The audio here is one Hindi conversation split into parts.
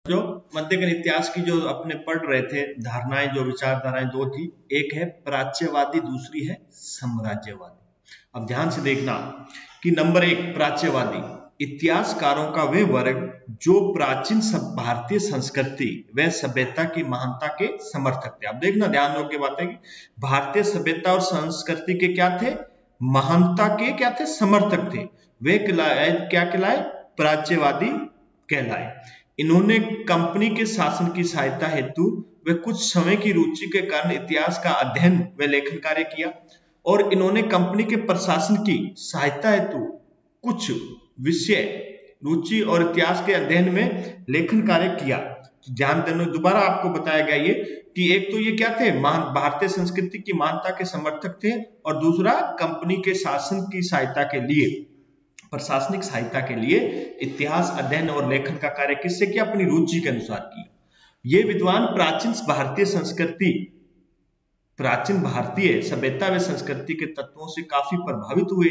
जो मध्यकालीन इतिहास की जो अपने पढ़ रहे थे धारणाएं, जो विचारधाराएं दो थी, एक है प्राच्यवादी, दूसरी है साम्राज्यवादी। अब ध्यान से देखना कि नंबर एक, प्राच्यवादी इतिहासकारों का वे वर्ग जो प्राचीन भारतीय संस्कृति व सभ्यता की महानता के समर्थक थे। अब देखना ध्यान दो के बातें कि भारतीय सभ्यता और संस्कृति के क्या थे, महानता के क्या थे, समर्थक थे। वे क्या कहलाए, प्राच्यवादी कहलाए। इन्होंने कंपनी के शासन की सहायता हेतु वे कुछ समय की रुचि के कारण इतिहास का अध्ययन व लेखन कार्य किया, और इन्होंने कंपनी के प्रशासन की सहायता हेतु कुछ विषय रुचि और इतिहास के अध्ययन में लेखन कार्य किया। ध्यान देना, दोबारा आपको बताया गया ये कि एक तो ये क्या थे, भारतीय संस्कृति की महानता के समर्थक थे, और दूसरा कंपनी के शासन की सहायता के लिए, प्रशासनिक सहायता के लिए इतिहास अध्ययन और लेखन का कार्य किससे किया, अपनी रुचि के अनुसार किया। ये विद्वान प्राचीन भारतीय संस्कृति, प्राचीन भारतीय सभ्यता व संस्कृति के तत्वों से काफी प्रभावित हुए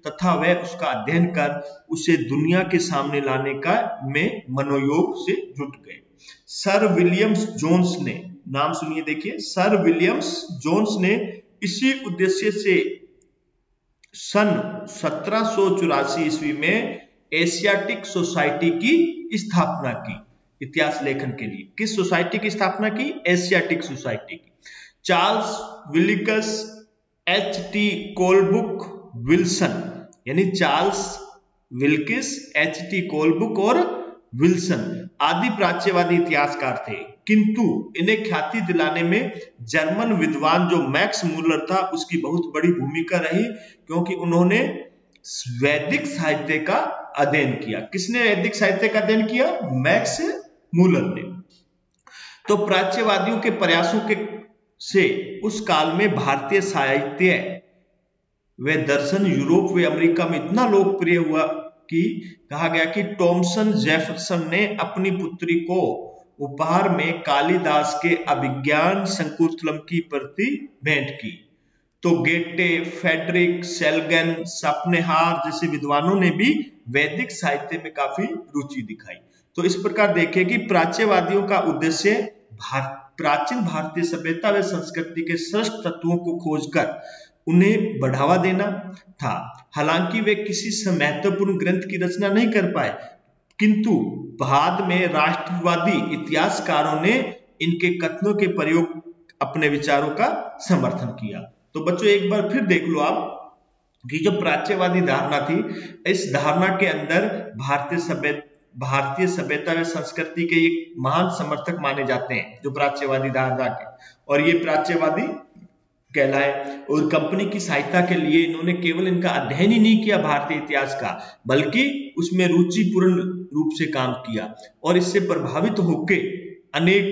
तथा वह उसका अध्ययन कर उसे दुनिया के सामने लाने का में मनोयोग से जुट गए। सर विलियम्स जोन्स ने, नाम सुनिए, देखिए, सर विलियम्स जोन्स ने इसी उद्देश्य से सन 1784 ईस्वी में एशियाटिक सोसाइटी की स्थापना की, इतिहास लेखन के लिए। किस सोसाइटी की स्थापना की, एशियाटिक सोसाइटी की। Charles Wilkins H.T. Colebrooke Wilson, यानी चार्ल्स विल्किस, H.T. कोलब्रुक और विल्सन आदि प्राच्यवादी इतिहासकार थे, किंतु इन्हें ख्याति दिलाने में जर्मन विद्वान जो मैक्स मूलर था उसकी बहुत बड़ी भूमिका रही, क्योंकि उन्होंने वैदिक साहित्य का अध्ययन किया। किसने वैदिक साहित्य का अध्ययन किया, मैक्स मूलर ने। तो प्राच्यवादियों के प्रयासों के से उस काल में भारतीय साहित्य व दर्शन यूरोप व अमेरिका में इतना लोकप्रिय हुआ कि कहा गया कि थॉमसन जेफरसन ने अपनी पुत्री को उपहार में कालिदास के अभिज्ञान शकुंतलम की प्रति भेंट की। तो गेटे, फेडरिक सेल्गन, सपनेहार जैसे विद्वानों ने भी वैदिक साहित्य में काफी रुचि दिखाई। तो इस प्रकार देखें कि प्राच्यवादियों का उद्देश्य प्राचीन भारतीय सभ्यता व संस्कृति के श्रेष्ठ तत्वों को खोजकर उन्हें बढ़ावा देना था। हालांकि वे किसी महत्वपूर्ण ग्रंथ की रचना नहीं कर पाए, किंतु बाद में राष्ट्रवादी इतिहासकारों ने इनके कथनों के प्रयोग अपने विचारों का समर्थन किया। तो बच्चों एक बार फिर देख लो आप कि जो प्राच्यवादी धारणा थी, इस धारणा के अंदर भारतीय सभ्यता व संस्कृति के एक महान समर्थक माने जाते हैं जो प्राच्यवादी धारणा के, और ये प्राच्यवादी कहलाए। और कंपनी की सहायता के लिए इन्होंने केवल इनका अध्ययन ही नहीं किया भारतीय इतिहास का, बल्कि उसमें रुचिपूर्ण रूप से काम किया, और इससे प्रभावित होके अनेक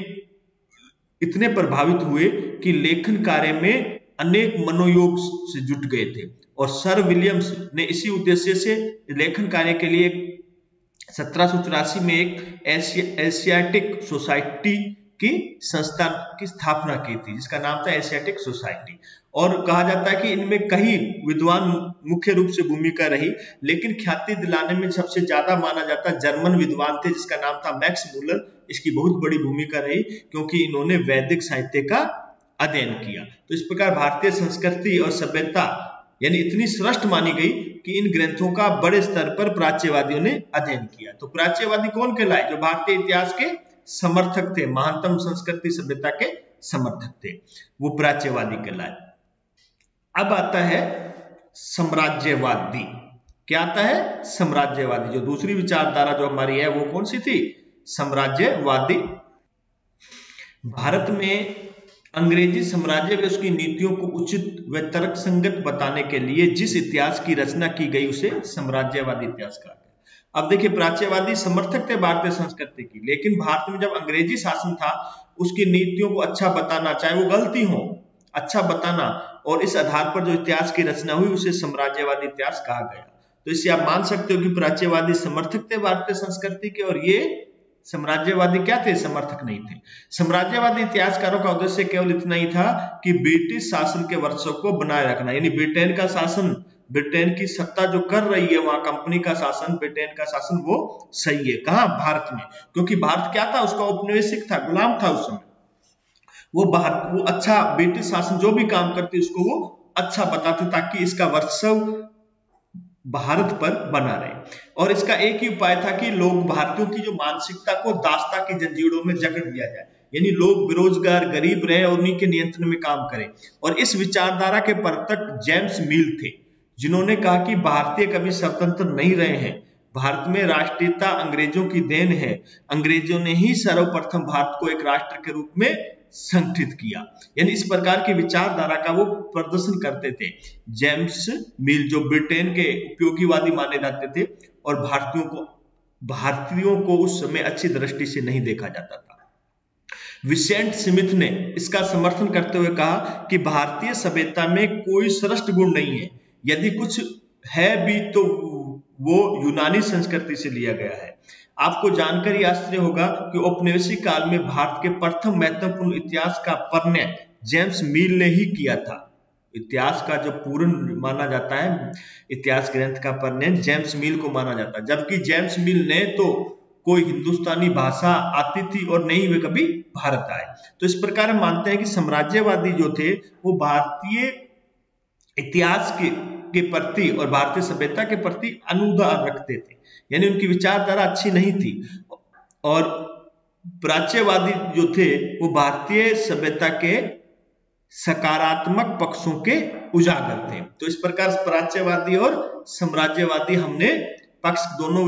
इतने प्रभावित हुए कि लेखन कार्य में अनेक मनोयोग से जुट गए थे। और सर विलियम्स ने इसी उद्देश्य से लेखन कार्य के लिए 1784 में एक एशियाटिक सोसाइटी की संस्था की स्थापना की थी, जिसका नाम था एशियाटिक सोसाइटी। और कहा जाता है कि इनमें कई विद्वान मुख्य रूप से भूमिका रही, लेकिन ख्याति दिलाने में सबसे ज्यादा माना जाता जर्मन विद्वान थे जिसका नाम था मैक्स मूलर। इसकी बहुत बड़ी भूमिका रही क्योंकि इन्होंने वैदिक साहित्य का अध्ययन किया। तो इस प्रकार भारतीय संस्कृति और सभ्यता यानी इतनी श्रेष्ठ मानी गई कि इन ग्रंथों का बड़े स्तर पर प्राच्यवादियों ने अध्ययन किया। तो प्राच्यवादी कौन कहलाए, जो भारतीय इतिहास के समर्थक थे, महानतम संस्कृति सभ्यता के समर्थक थे, वो प्राच्यवादी कहलाए। अब आता है साम्राज्यवादी। क्या आता है, साम्राज्यवादी। जो दूसरी विचारधारा जो हमारी है वो कौन सी थी, साम्राज्यवादी। भारत में अंग्रेजी साम्राज्य व उसकी नीतियों को उचित व तर्कसंगत बताने के लिए जिस इतिहास की रचना की गई उसे साम्राज्यवादी इतिहास कहा गया। अब देखिए, प्राच्यवादी समर्थक थे भारतीय संस्कृति की, लेकिन भारत में जब अंग्रेजी शासन था उसकी नीतियों को अच्छा बताना, चाहे वो गलती हो, अच्छा बताना, और इस आधार पर जो इतिहास की रचना हुई उसे साम्राज्यवादी इतिहास कहा गया। तो इससे आप मान सकते हो कि प्राच्यवादी समर्थक थे भारतीय संस्कृति के, और ये साम्राज्यवादी क्या थे, समर्थक नहीं थे। साम्राज्यवादी इतिहासकारों का उद्देश्य केवल इतना ही था कि ब्रिटिश शासन के वर्षों को बनाए रखना, यानी ब्रिटेन का शासन ब्रिटेन की सत्ता जो कर रही है वहां कंपनी का शासन, ब्रिटेन का शासन, वो सही है। कहां? भारत में। क्योंकि भारत क्या था? उसका औपनिवेशिक था, गुलाम था उस समय। वो अच्छा ब्रिटिश शासन जो भी काम करते उसको वो अच्छा बताते ताकि इसका वर्चस्व भारत पर बना रहे। और इसका एक ही उपाय था कि लोग भारतीयों की जो मानसिकता को दासता की जंजीरों में जकड़ दिया जाए, यानी लोग बेरोजगार गरीब रहे और उन्हीं के नियंत्रण में काम करें। और इस विचारधारा के प्रवर्तक जेम्स मिल थे, जिन्होंने कहा कि भारतीय कभी स्वतंत्र नहीं रहे हैं, भारत में राष्ट्रीयता अंग्रेजों की देन है, अंग्रेजों ने ही सर्वप्रथम भारत को एक राष्ट्र के रूप में संगठित किया। यानी इस प्रकार की विचारधारा का वो प्रदर्शन करते थे। जेम्स मिल जो ब्रिटेन के उपयोगीवादी माने जाते थे और भारतीयों को उस समय अच्छी दृष्टि से नहीं देखा जाता था। विसेंट स्मिथ ने इसका समर्थन करते हुए कहा कि भारतीय सभ्यता में कोई श्रेष्ठ गुण नहीं है, यदि कुछ है भी तो वो यूनानी संस्कृति से लिया गया है। आपको जानकर ही आश्चर्य होगा कि औपनिवेशिक काल में भारत के प्रथम महत्वपूर्ण इतिहास का परिणय जेम्स मिल ने ही किया था। इतिहास का जो पूर्ण माना जाता है, इतिहास ग्रंथ का परिणय जेम्स मिल को माना जाता है, जबकि जेम्स मिल ने तो कोई हिंदुस्तानी भाषा आती थी और नहीं वे कभी भारत आए। तो इस प्रकार हम मानते हैं कि साम्राज्यवादी जो थे वो भारतीय इतिहास के प्रति और भारतीय सभ्यता के प्रति अनुदान रखते थे, यानी उनकी विचारधारा अच्छी नहीं थी। और प्राच्यवादी जो थे वो भारतीय सभ्यता के सकारात्मक पक्षों के उजागर थे। तो इस प्रकार प्राच्यवादी और साम्राज्यवादी हमने पक्ष दोनों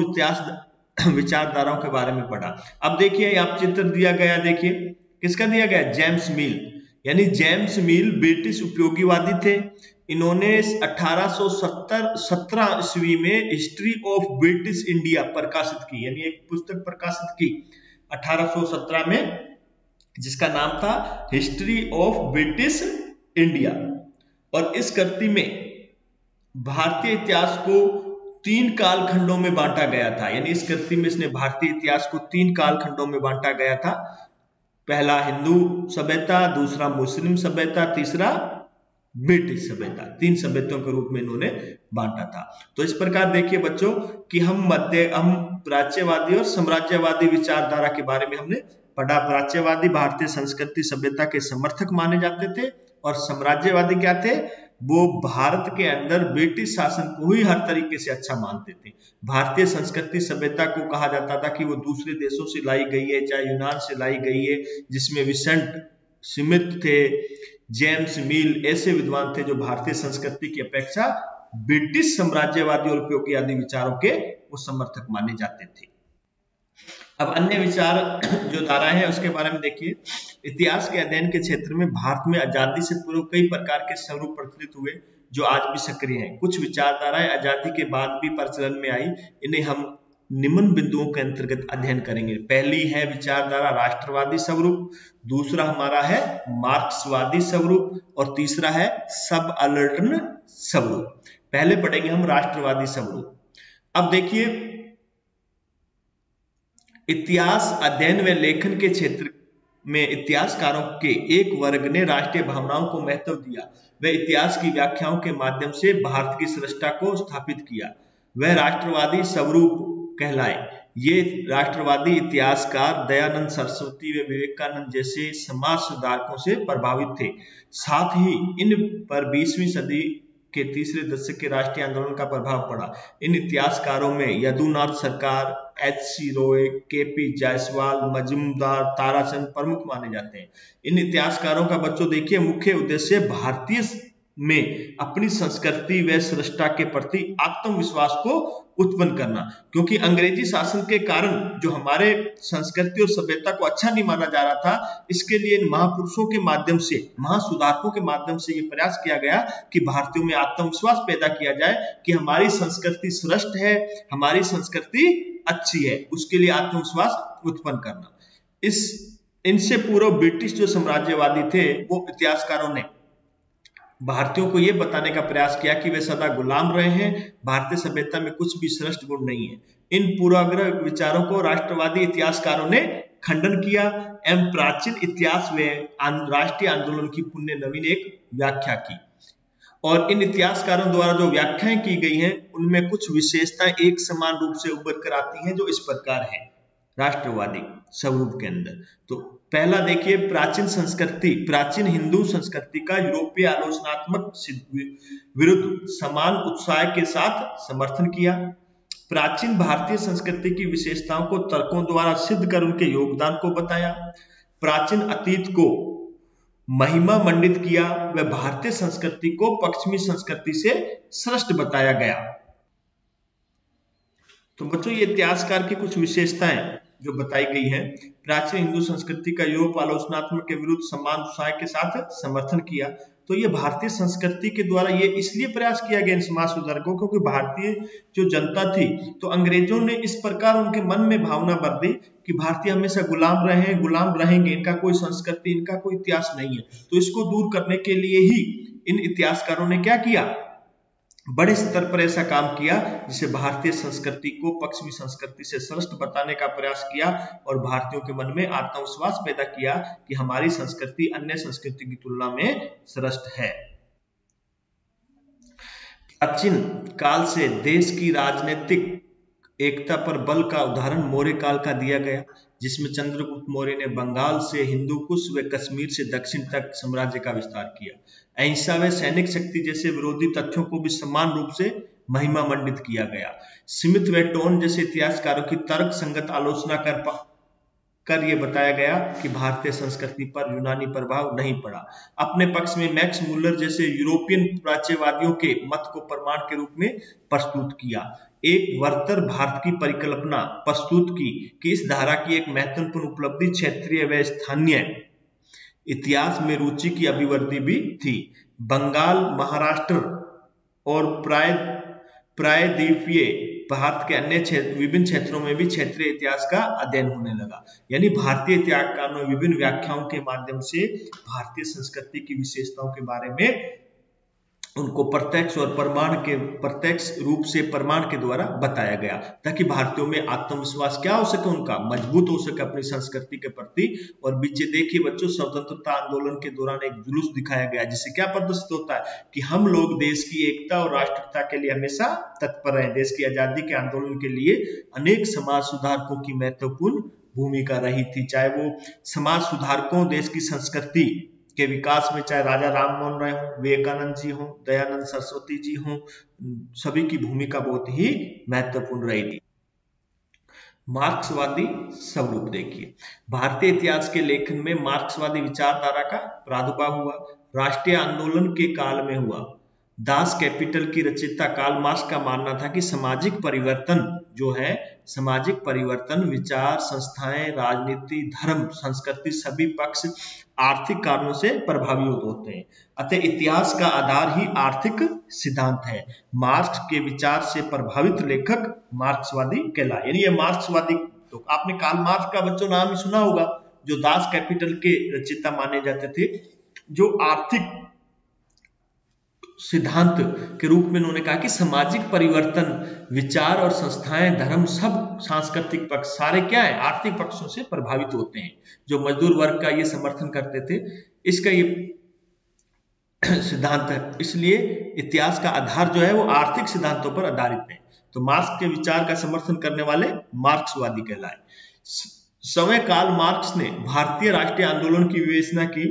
विचारधाराओं के बारे में पढ़ा। अब देखिए यहाँ चित्र दिया गया, देखिए किसका दिया गया? जेम्स मिल। यानी जेम्स मिल ब्रिटिश उपयोगीवादी थे। इन्होंने 1817 ईस्वी में हिस्ट्री ऑफ ब्रिटिश इंडिया प्रकाशित की, यानी एक पुस्तक प्रकाशित की 1817 में, जिसका नाम था हिस्ट्री ऑफ ब्रिटिश इंडिया। और इस कृति में भारतीय इतिहास को 3 कालखंडों में बांटा गया था। यानी इस कृति में इसने भारतीय इतिहास को 3 कालखंडों में बांटा गया था। पहला हिंदू सभ्यता, दूसरा मुस्लिम सभ्यता, तीसरा ब्रिटिश सभ्यता। 3 सभ्यताओं के रूप में इन्होंने बांटा था। तो इस प्रकार देखिए बच्चों कि हम प्राच्यवादी और साम्राज्यवादी विचारधारा के बारे में हमने पढ़ा। प्राच्यवादी भारतीय संस्कृति सभ्यता के समर्थक माने जाते थे और साम्राज्यवादी क्या थे? वो भारत के अंदर ब्रिटिश शासन को ही हर तरीके से अच्छा मानते थे। भारतीय संस्कृति सभ्यता को कहा जाता था कि वो दूसरे देशों से लाई गई है, चाहे यूनान से लाई गई है, जिसमें विसेंट स्मिथ थे, जेम्स मिल, ऐसे विद्वान थे जो भारतीय संस्कृति की अपेक्षा ब्रिटिश साम्राज्यवादी और उपयोगवादी विचारों के वो समर्थक माने जाते थे। अब अन्य विचार जो धारा है उसके बारे में देखिए। इतिहास के अध्ययन के क्षेत्र में भारत में आजादी से पूर्व कई प्रकार के स्वरूप प्रचलित हुए जो आज भी सक्रिय हैं। कुछ विचारधाराएं आजादी के बाद भी प्रचलन में आई, इन्हें हम निम्न बिंदुओं के अंतर्गत अध्ययन करेंगे। पहली है विचारधारा राष्ट्रवादी स्वरूप, दूसरा हमारा है मार्क्सवादी स्वरूप और तीसरा है सबअल्टर्न स्वरूप। पहले पढ़ेंगे हम राष्ट्रवादी स्वरूप। अब देखिए, इतिहास अध्ययन व लेखन के क्षेत्र में इतिहासकारों के एक वर्ग ने राष्ट्रीय भावनाओं को महत्व दिया। वह इतिहास की व्याख्याओं के माध्यम से भारत की श्रेष्ठता को स्थापित किया। वह राष्ट्रवादी स्वरूप कहलाए। ये राष्ट्रवादी इतिहासकार दयानंद सरस्वती व विवेकानंद जैसे समाज सुधारकों से प्रभावित थे। साथ ही इन पर 20वीं सदी के तीसरे दशक के राष्ट्रीय आंदोलन का प्रभाव पड़ा। इन इतिहासकारों में यदुनाथ सरकार, H.C. रॉय, K.P. जायसवाल, मजूमदार, ताराचंद प्रमुख माने जाते हैं। इन इतिहासकारों का बच्चों देखिए मुख्य उद्देश्य भारतीय में अपनी संस्कृति व श्रेष्ठता के प्रति आत्मविश्वास को उत्पन्न करना, क्योंकि अंग्रेजी शासन के कारण जो हमारे संस्कृति और सभ्यता को अच्छा नहीं माना जा रहा था, इसके लिए इन महापुरुषों के माध्यम से, महासुधारकों के माध्यम से ये प्रयास किया गया कि भारतीयों में आत्मविश्वास पैदा किया जाए कि हमारी संस्कृति श्रेष्ठ है, हमारी संस्कृति अच्छी है, उसके लिए आत्मविश्वास उत्पन्न करना। इनसे पूर्व ब्रिटिश जो साम्राज्यवादी थे, वो इतिहासकारों ने भारतीयों को यह बताने का प्रयास किया कि वे सदा गुलाम रहे हैं, भारतीय सभ्यता में कुछ भी श्रेष्ठ गुण नहीं है। इन पूर्वाग्रह विचारों को राष्ट्रवादी इतिहासकारों ने खंडन किया एवं प्राचीन इतिहास में राष्ट्रीय आंदोलन की पुण्य नवीन एक व्याख्या की। और इन इतिहासकारों द्वारा जो व्याख्याएं की गई हैं उनमें कुछ विशेषताएं एक समान रूप से उभर कर आती हैं जो इस प्रकार है राष्ट्रवादी स्वरूप के अंदर। तो पहला देखिए, प्राचीन संस्कृति, प्राचीन हिंदू संस्कृति का यूरोपीय आलोचनात्मक विरुद्ध समान उत्साह के साथ समर्थन किया। प्राचीन भारतीय संस्कृति की विशेषताओं को तर्कों द्वारा सिद्ध कर उनके योगदान को बताया। प्राचीन अतीत को महिमा मंडित किया व भारतीय संस्कृति को पश्चिमी संस्कृति से श्रेष्ठ बताया गया। तो बच्चों, ये इतिहासकार की कुछ विशेषताएं जो बताई गई हैं। प्राचीन हिंदू संस्कृति का यूरोप आलोचनात्मक के विरुद्ध समान उत्साह के साथ समर्थन किया। तो ये भारतीय संस्कृति के द्वारा ये इसलिए प्रयास किया गया इन समाज सुधारकों क्योंकि भारतीय जो जनता थी तो अंग्रेजों ने इस प्रकार उनके मन में भावना भर दी कि भारतीय हमेशा गुलाम रहे हैं, गुलाम रहेंगे, इनका कोई संस्कृति, इनका कोई इतिहास नहीं है। तो इसको दूर करने के लिए ही इन इतिहासकारों ने क्या किया, बड़े स्तर पर ऐसा काम किया जिसे भारतीय संस्कृति को पश्चिमी संस्कृति से श्रेष्ठ बताने का प्रयास किया और भारतीयों के मन में आत्मविश्वास पैदा किया कि हमारी संस्कृति अन्य संस्कृति की तुलना में श्रेष्ठ है। प्राचीन काल से देश की राजनीतिक एकता पर बल का उदाहरण मौर्य काल का दिया गया, जिसमें चंद्रगुप्त मौर्य ने बंगाल से हिंदूकुश व कश्मीर से दक्षिण तक साम्राज्य का विस्तार किया। अहिंसा व सैनिक शक्ति जैसे विरोधी तथ्यों को भी समान रूप से महिमा मंडित किया गया। स्मिथ व टोन जैसे इतिहासकारों की तर्क संगत आलोचना कर यह बताया गया कि भारतीय संस्कृति पर यूनानी प्रभाव नहीं पड़ा। अपने पक्ष में मैक्स मुलर जैसे यूरोपियन प्राच्यवादियों के मत को प्रमाण के रूप में प्रस्तुत किया। एक वर्तर भारत की परिकल्पना प्रस्तुत की कि इस धारा की एक महत्वपूर्ण उपलब्धि क्षेत्रीय व स्थानीय इतिहास में रुचि की अभिवृद्धि भी थी। बंगाल, महाराष्ट्र और प्रायद्वीपीय भारत के अन्य विभिन्न क्षेत्रों में भी क्षेत्रीय इतिहास का अध्ययन होने लगा। यानी भारतीय इतिहासकारों ने विभिन्न व्याख्याओं के माध्यम से भारतीय संस्कृति की विशेषताओं के बारे में उनको प्रत्यक्ष रूप से प्रमाण के द्वारा बताया गया, ताकि भारतीयों में आत्मविश्वास क्या हो सके, उनका मजबूत हो सके अपनी संस्कृति के प्रति। और बीच देखिए बच्चों, स्वतंत्रता आंदोलन के दौरान एक जुलूस दिखाया गया जिससे क्या प्रदर्शित होता है कि हम लोग देश की एकता और राष्ट्रीयता के लिए हमेशा तत्पर रहे। देश की आजादी के आंदोलन के लिए अनेक समाज सुधारकों की महत्वपूर्ण भूमिका रही थी, चाहे वो समाज सुधारकों, देश की संस्कृति के विकास में चाहे राजा राम मोहन राय हो, विवेकानंद जी हो, दयानंद सरस्वती जी हो, सभी की भूमिका बहुत ही महत्वपूर्ण रही थी। मार्क्सवादी स्वरूप देखिए, भारतीय इतिहास के लेखन में मार्क्सवादी विचारधारा का प्रादुर्भाव हुआ। राष्ट्रीय आंदोलन के काल में हुआ। दास कैपिटल की रचयिता कार्ल मार्क्स का मानना था कि सामाजिक परिवर्तन जो है, सामाजिक परिवर्तन विचार, संस्थाएं, राजनीति, धर्म, संस्कृति सभी पक्ष आर्थिक कारणों से प्रभावित होते हैं। अतः इतिहास का आधार ही आर्थिक सिद्धांत है। मार्क्स के विचार से प्रभावित लेखक मार्क्सवादी कहलाए। यानी ये मार्क्सवादी, तो आपने कार्ल मार्क्स का बच्चों नाम ही सुना होगा, जो दास कैपिटल के रचयिता माने जाते थे, जो आर्थिक सिद्धांत के रूप में उन्होंने कहा कि सामाजिक परिवर्तन विचार और संस्थाएं, धर्म, सब सांस्कृतिक पक्ष सारे क्या है, आर्थिक पक्षों से प्रभावित होते हैं। जो मजदूर वर्ग का ये समर्थन करते थे, इसका ये सिद्धांत है। इसलिए इतिहास का आधार जो है वो आर्थिक सिद्धांतों पर आधारित है। तो मार्क्स के विचार का समर्थन करने वाले मार्क्सवादी कहलाए। समय काल मार्क्स ने भारतीय राष्ट्रीय आंदोलन की विवेचना की,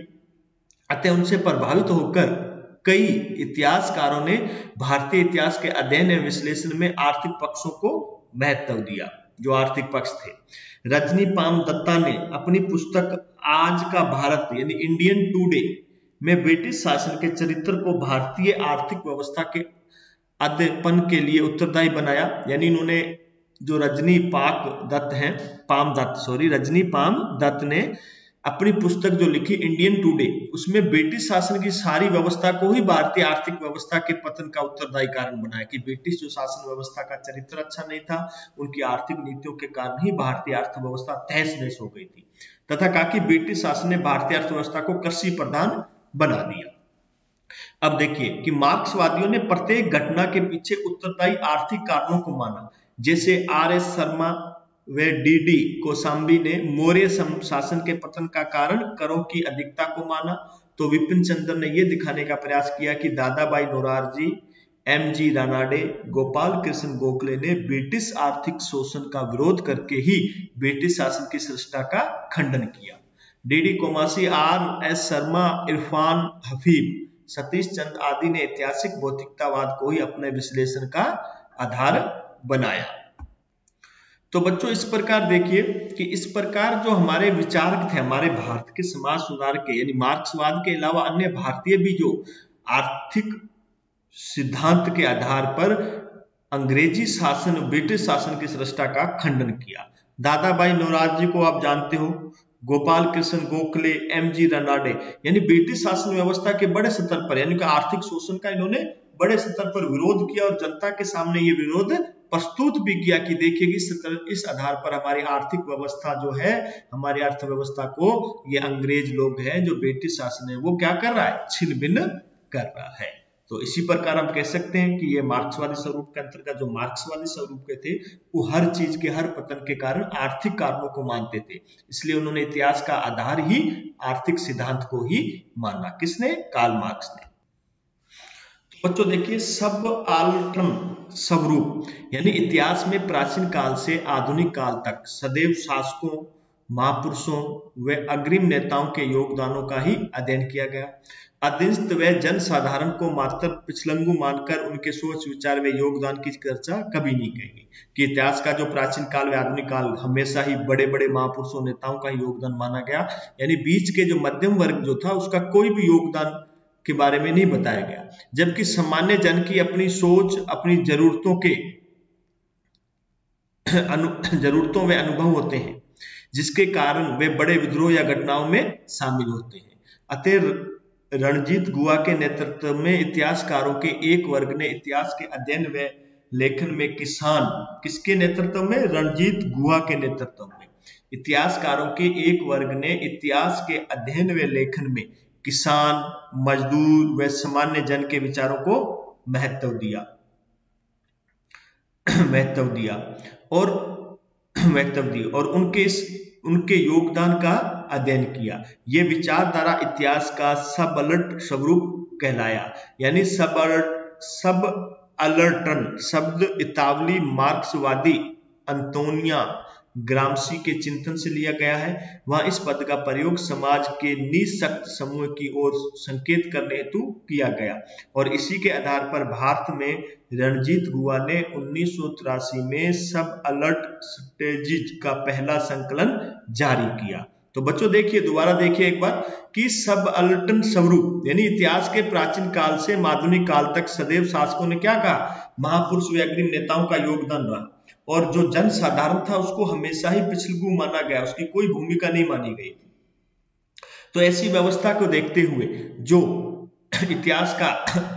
अतः उनसे प्रभावित होकर कई इतिहासकारों ने भारतीय इतिहास के अध्ययन एवं विश्लेषण में आर्थिक पक्षों को महत्व दिया, जो आर्थिक पक्ष थे। रजनी पाम दत्ता ने अपनी पुस्तक आज का भारत यानी इंडियन टुडे में ब्रिटिश शासन के चरित्र को भारतीय आर्थिक व्यवस्था के अध्ययन के लिए उत्तरदायी बनाया। यानी इन्होंने जो रजनी पाम दत्त ने अपनी पुस्तक जो लिखी इंडियन टुडे, उसमें ब्रिटिश शासन की सारी व्यवस्था को ही भारतीय आर्थिक व्यवस्था के पतन का उत्तरदायी कारण बनाया कि ब्रिटिश जो शासन व्यवस्था का चरित्र अच्छा नहीं था, उनकी आर्थिक नीतियों के कारण ही भारतीय अर्थव्यवस्था तहस नहस हो गई थी, तथा कहा कि ब्रिटिश शासन ने भारतीय अर्थव्यवस्था को कृषि प्रधान बना दिया। अब देखिए कि मार्क्सवादियों ने प्रत्येक घटना के पीछे उत्तरदायी आर्थिक कारणों को माना। जैसे आर.एस. शर्मा व डी.डी. कोशाम्बी ने मौर्य शासन के पतन का कारण करों की अधिकता को माना, तो विपिन चंद्र ने यह दिखाने का प्रयास किया कि दादाभाई नौरोजी, एम.जी. रानाडे, गोपाल कृष्ण गोखले ने ब्रिटिश आर्थिक शोषण का विरोध करके ही ब्रिटिश शासन की सृष्टा का खंडन किया। डी.डी. कोमासी, आर.एस. शर्मा, इरफान हफीज, सतीश चंद्र आदि ने ऐतिहासिक भौतिकतावाद को ही अपने विश्लेषण का आधार बनाया। तो बच्चों इस प्रकार देखिए कि इस प्रकार जो हमारे विचारक थे हमारे भारत के समाज सुधार के, यानी मार्क्सवाद के अलावा अन्य भारतीय भी जो आर्थिक सिद्धांत के आधार पर अंग्रेजी शासन, ब्रिटिश शासन की सृष्टा का खंडन किया। दादाभाई नौरोजी को आप जानते हो, गोपाल कृष्ण गोखले, एम.जी. रानाडे, यानी ब्रिटिश शासन व्यवस्था के बड़े स्तर पर यानी कि आर्थिक शोषण का इन्होंने बड़े स्तर पर विरोध किया और जनता के सामने ये विरोध प्रस्तुत भी किया कि देखिए इस आधार पर हमारी आर्थिक व्यवस्था जो है, हमारी अर्थव्यवस्था को ये अंग्रेज लोग हैं जो ब्रिटिश शासन है वो क्या कर रहा है, छिन्न भिन्न कर रहा है। तो इसी प्रकार हम कह सकते हैं कि ये मार्क्सवादी स्वरूप के अंतर्गत जो मार्क्सवादी स्वरूप के थे वो हर चीज के, हर पतन के कारण आर्थिक कारणों को मानते थे, इसलिए उन्होंने इतिहास का आधार ही आर्थिक सिद्धांत को ही माना। किसने? कार्ल मार्क्स ने। तो बच्चों देखिए सबअल्टर्न स्वरूप यानी इतिहास में प्राचीन काल से आधुनिक काल तक सदैव शासकों, महापुरुषों व अग्रिम नेताओं के योगदानों का ही अध्ययन किया गया। अधीनस्थ व जन साधारण को मात्र पिछलंगु मानकर उनके सोच विचार व योगदान की चर्चा कभी नहीं करेंगे कि इतिहास का जो प्राचीन काल व आधुनिक काल हमेशा ही बड़े बड़े महापुरुषों, नेताओं का योगदान माना गया, यानी बीच के जो मध्यम वर्ग जो था उसका कोई भी योगदान के बारे में नहीं बताया गया, जबकि सामान्य जन की अपनी सोच, अपनी जरूरतों व अनुभव होते हैं जिसके कारण वे बड़े विद्रोह या घटनाओं में शामिल होते हैं। अतः रणजीत गुहा के नेतृत्व में इतिहासकारों के एक वर्ग ने इतिहास के अध्ययन व लेखन में किसान, किसके नेतृत्व में? रणजीत गुहा के नेतृत्व में इतिहासकारों के एक वर्ग ने इतिहास के अध्ययन व लेखन में किसान, मजदूर व सामान्य जन के विचारों को महत्व दिया और उनके योगदान का अध्ययन किया। ये विचारधारा इतिहास का सबअल्टर्न स्वरूप कहलाया, यानी सबअल्टर्न शब्द इतालवी मार्क्सवादी अंतोनियो ग्राम्शी के चिंतन से लिया गया है। वहां इस पद का प्रयोग समाज के निःशक्त समूह की ओर संकेत करने हेतु किया गया और इसी के आधार पर भारत में रणजीत गुहा ने 1983 में सबअल्टर्न स्ट्रेटजीज का पहला संकलन जारी किया। तो बच्चों देखिए, दोबारा देखिए एक बार कि सबअल्टर्न स्वरूप यानी इतिहास के प्राचीन काल से आधुनिक काल तक सदैव शासकों ने क्या कहा? महापुरुष व अग्रिम नेताओं का योगदान रहा और जो जन साधारण था उसको हमेशा ही पिछलगू माना गया, उसकी कोई भूमिका नहीं मानी गई थी। तो ऐसी व्यवस्था को देखते हुए जो इतिहास का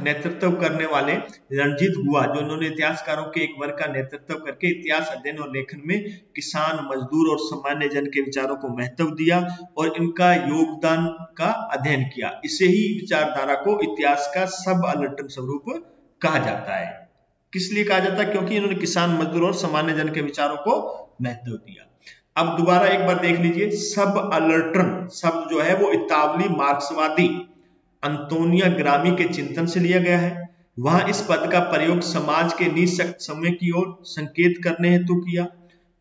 नेतृत्व करने वाले रणजीत गुहा, जो इन्होंने इतिहासकारों के एक वर्ग का नेतृत्व करके इतिहास अध्ययन और लेखन में किसान, मजदूर और सामान्य जन के विचारों को महत्व दिया और इनका योगदान का अध्ययन किया, इसे ही विचारधारा को इतिहास का सबअल्टर्न स्वरूप कहा जाता है। किस लिए कहा जाता है? क्योंकि इन्होंने किसान, मजदूर और सामान्य जन के विचारों को महत्व दिया। अब दोबारा एक बार देख लीजिए, सबअल्टर्न शब्द जो है वो इतालवी मार्क्सवादी अंतोनियो ग्रामी के चिंतन से लिया गया है। वहां इस पद का प्रयोग समाज के निःशक्त समूह की ओर संकेत करने हेतु किया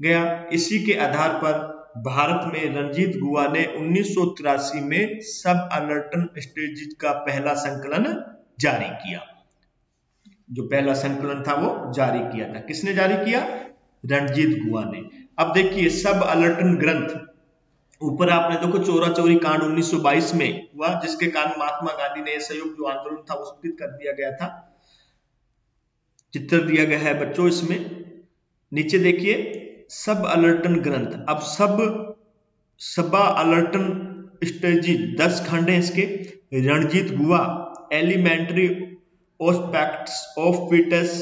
गया। इसी के आधार पर भारत में रणजीत गुहा ने 1983 में सबअल्टर्न स्ट्रेटजीज का पहला संकलन जारी किया। जो पहला संकलन था वो जारी किया था। किसने जारी किया? रणजीत गुहा ने। अब देखिए सबअल्टर्न ग्रंथ, ऊपर आपने देखो चोरा चोरी कांड 1922 में हुआ, जिसके कारण महात्मा गांधी ने संयुक्त जो आंदोलन था उसको कर दिया गया था। चित्र दिया गया है बच्चों इसमें, नीचे देखिए सबअल्टर्न ग्रंथ। अब सबअल्टर्न स्ट्रेटजी 10 खंड है इसके। Ranajit Guha, elementary aspects of British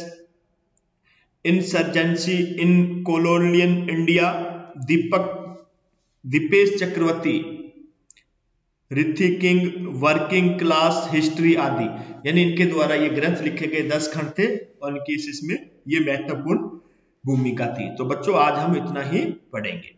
insurgency in colonial India, Dipesh Chakrabarty, rethinking working class history आदि, यानी इनके द्वारा ये ग्रंथ लिखे गए 10 खंड थे और इनकी इसमें ये महत्वपूर्ण भूमिका थी। तो बच्चों आज हम इतना ही पढ़ेंगे।